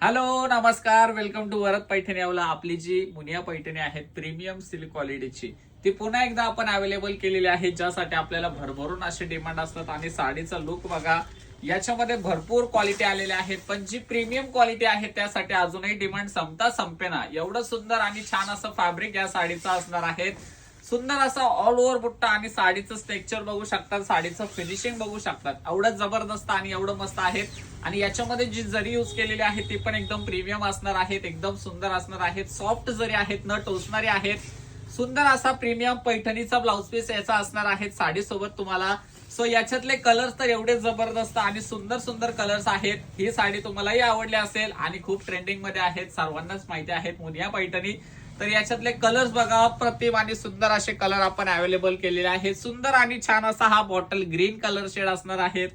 Hello नमस्कार, welcome to Varad Paithani यावला. आपली जी मुनिया पैठणी आहेत प्रीमियम सिल्क क्वालिटीची ती पुन्हा एकदा आपण अवेलेबल केलेली आहे, ज्यासाठी आपल्याला भरभरून असे डिमांड असतात. आणि साडीचा लुक बघा, याच्यामध्ये भरपूर क्वालिटी आलेल्या आहेत, पण जी प्रीमियम क्वालिटी आहे त्यासाठी अजूनही डिमांड संपता संपेना. एवढं सुंदर आणि छान असं फॅब्रिक या साडीचं असणार आहे. सुंदर असा ऑल ओव्हर बुट्टा आणि साडीचं स्ट्रक्चर बघू शकतात, साडीचं फिनिशिंग बघू शकतात. एवढं जबरदस्त आणि एवढं मस्त आहे. आणि याच्यामध्ये जी जरी यूज केलेली आहे ती पण एकदम प्रीमियम असणार आहेत, एकदम सुंदर असणार आहेत. सॉफ्ट जरी आहेत, न टोचणारे आहेत. सुंदर असा प्रीमियम पैठणीचा ब्लाउज पीस याचा असणार आहे साडी सोबत तुम्हाला. सो याच्यातले कलर्स तर एवढे जबरदस्त आणि सुंदर सुंदर कलर्स आहेत. ही साडी तुम्हालाही आवडली असेल आणि खूप ट्रेंडिंग मध्ये आहेत, सर्वांनाच माहिती आहेत मुनिया पैठणी. तर याच्यातले कलर्स बघा, अप्रतिम आणि सुंदर असे कलर आपण अवेलेबल केलेले आहेत. सुंदर आणि छान असा हा बॉटल ग्रीन कलर शेड असणार आहेत.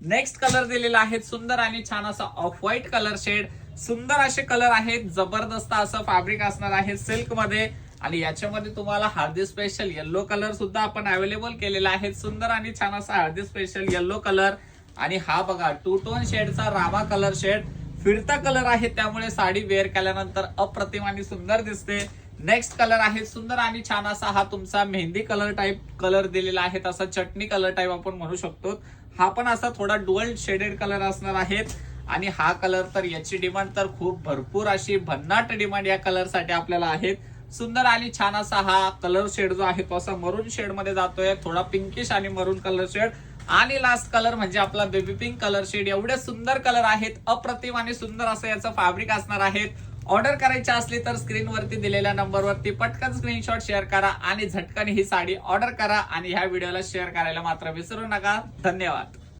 नेक्स्ट कलर दिलेला आहे सुंदर आणि छान असा ऑफ व्हाईट कलर शेड. सुंदर असे कलर आहेत, जबरदस्त असं फॅब्रिक असणार आहे सिल्क मध्ये. आणि याच्यामध्ये तुम्हाला हळदी स्पेशल येल्लो कलर सुद्धा आपण अवेलेबल केलेला आहे. सुंदर आणि छान असा हळदी स्पेशल येल्लो कलर. आणि हा बघा टू टोन शेडचा रामा कलर शेड, फिरता कलर आहे, त्यामुळे साडी वेअर केल्यानंतर अप्रतिम आणि सुंदर दिसते. नेक्स्ट कलर आहे सुंदर आणि छान असा हा तुमचा मेहंदी कलर टाइप कलर दिलेला आहे, तसा चटणी कलर टाइप आपण म्हणू शकतो. हा पण असा थोडा डुअल शेडेड कलर असणार आहेत. आणि हा कलर तर याची डिमांड तर खूप भरपूर अशी भन्नाट डिमांड या कलर साठी आपल्याला आहेत. सुंदर आणि छान असा हा कलर शेड जो आहे तो असा मरून शेड मध्ये जातोय, थोडा पिंकिश आणि मरून कलर शेड. आणि लास्ट कलर म्हणजे आपला बेबी पिंक कलर शेड. एवढे सुंदर कलर आहेत, अप्रतिम आणि सुंदर असं याचं फॅब्रिक असणार आहेत. ऑर्डर करायची असली तर स्क्रीनवरती दिलेल्या नंबरवरती पटकन स्क्रीनशॉट शेअर करा आणि झटकन ही साडी ऑर्डर करा. आणि ह्या व्हिडिओला शेअर करायला मात्र विसरू नका. धन्यवाद.